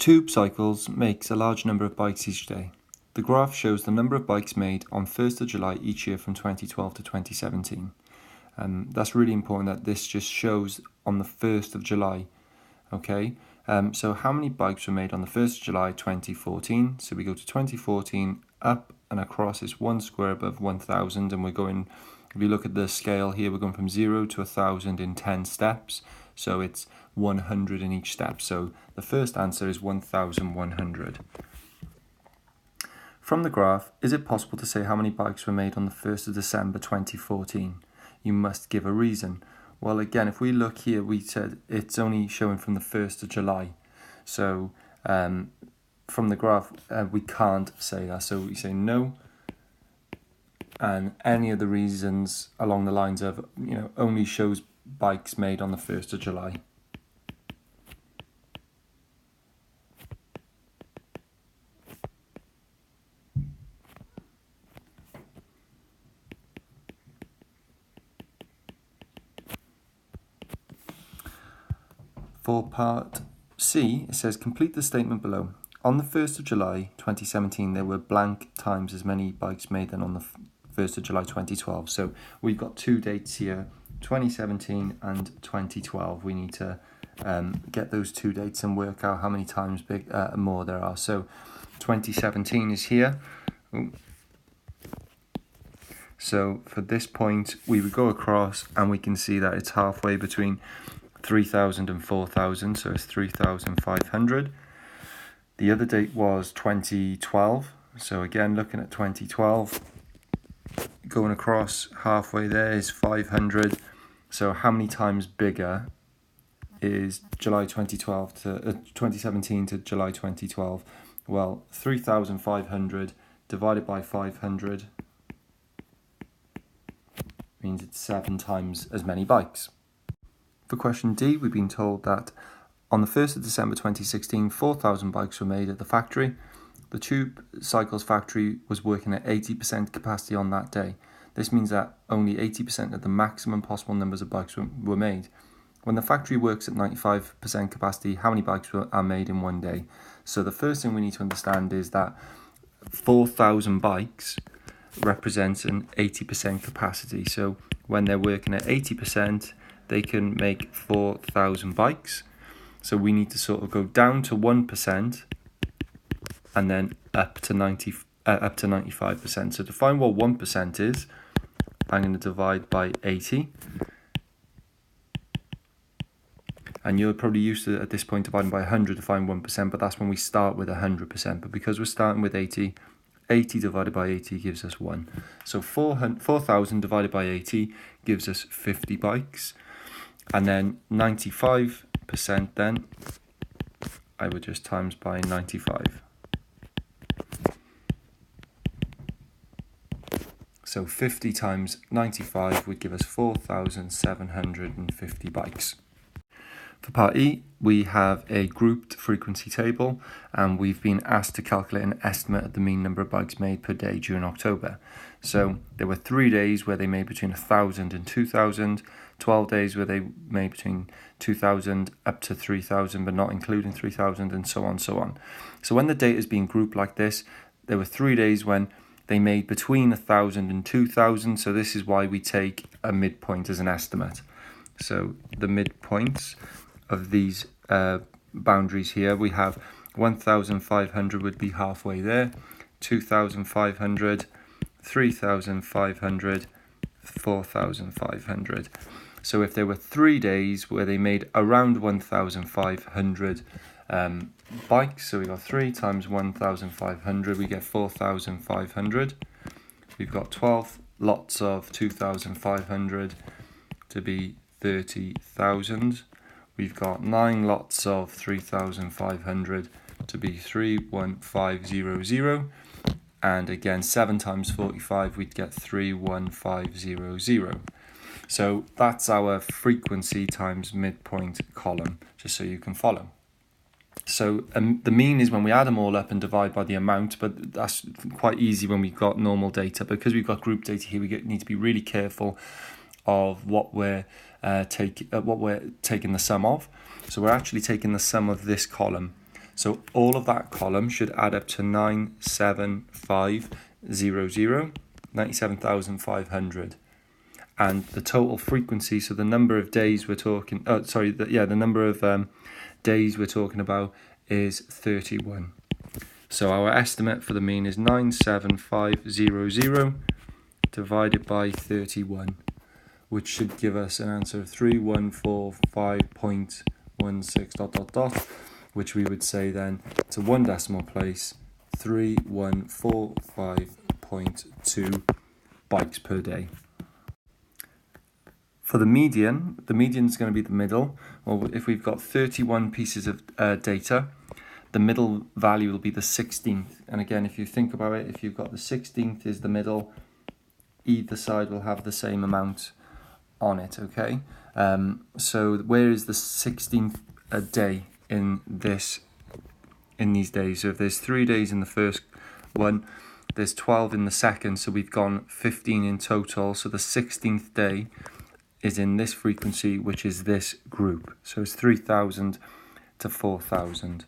Tube cycles makes a large number of bikes each day. The graph shows the number of bikes made on 1st of July each year from 2012 to 2017. That's really important that this just shows on the 1st of July. Okay, so how many bikes were made on the 1st of July 2014? So we go to 2014, up and across is one square above 1,000, and we're going, if you look at the scale here, we're going from 0 to 1,000 in 10 steps. So it's 100 in each step. So the first answer is 1,100. From the graph, is it possible to say how many bikes were made on the 1st of December 2014? You must give a reason. Well, again, if we look here, we said it's only showing from the 1st of July. So from the graph, we can't say that. So we say no. And any of the reasons along the lines of, only shows bikes made on the 1st of July. For part C, it says complete the statement below. On the 1st of July 2017, there were blank times as many bikes made than on the 1st of July 2012. So we've got two dates here, 2017 and 2012. We need to get those two dates and work out how many times more there are. So 2017 is here. Ooh. So for this point, we would go across and we can see that it's halfway between 3,000 and 4,000, so it's 3,500. The other date was 2012, so again looking at 2012, going across halfway there is 500. So how many times bigger is July 2012 to 2017 to July 2012? Well, 3,500 divided by 500 means it's 7 times as many bikes. For question D, we've been told that on the 1st of December 2016, 4,000 bikes were made at the factory. The Tube Cycles factory was working at 80% capacity on that day. This means that only 80% of the maximum possible numbers of bikes were made. When the factory works at 95% capacity, how many bikes are made in one day? So the first thing we need to understand is that 4,000 bikes represents an 80% capacity. So when they're working at 80%, they can make 4,000 bikes. So we need to sort of go down to 1% and then up to 95%. So to find what 1% is, I'm going to divide by 80. And you're probably used to, at this point, dividing by 100 to find 1%, but that's when we start with 100%. But because we're starting with 80, 80 divided by 80 gives us 1. So 4,000 divided by 80 gives us 50 bikes. And then 95% then, I would just times by 95. So 50 times 95 would give us 4,750 bikes. For part E, we have a grouped frequency table, and we've been asked to calculate an estimate of the mean number of bikes made per day during October. So there were 3 days where they made between 1,000 and 2,000, 12 days where they made between 2,000 up to 3,000, but not including 3,000, and so on, so on. So when the data is being grouped like this, there were 3 days when they made between 1,000 and 2,000, so this is why we take a midpoint as an estimate. So the midpoints of these boundaries here, we have 1,500 would be halfway there, 2,500, 3,500, 4,500. So if there were 3 days where they made around 1,500 bikes, so we got 3 times 1,500, we get 4,500. We've got 12 lots of 2,500 to be 30,000. We've got 9 lots of 3,500 to be 31500. And again, 7 times 45, we'd get 31500. So that's our frequency times midpoint column, just so you can follow. So the mean is when we add them all up and divide by the amount, but that's quite easy when we've got normal data. Because we've got group data here, need to be really careful of what we're taking the sum of. So we're actually taking the sum of this column. So all of that column should add up to 97,500. And the total frequency, so the number of days we're talking, the number of days we're talking about is 31. So our estimate for the mean is 97500 divided by 31, which should give us an answer of 3145.16 ... which we would say then to one decimal place, 3145.2 bikes per day. For the median is going to be the middle. Well, if we've got 31 pieces of data, the middle value will be the 16th. And again, if you think about it, if you've got the 16th is the middle, either side will have the same amount on it, okay? So where is the 16th a day in these days? So if there's 3 days in the first one, there's 12 in the second, so we've gone 15 in total. So the 16th day is in this frequency, which is this group. So it's 3,000 to 4,000.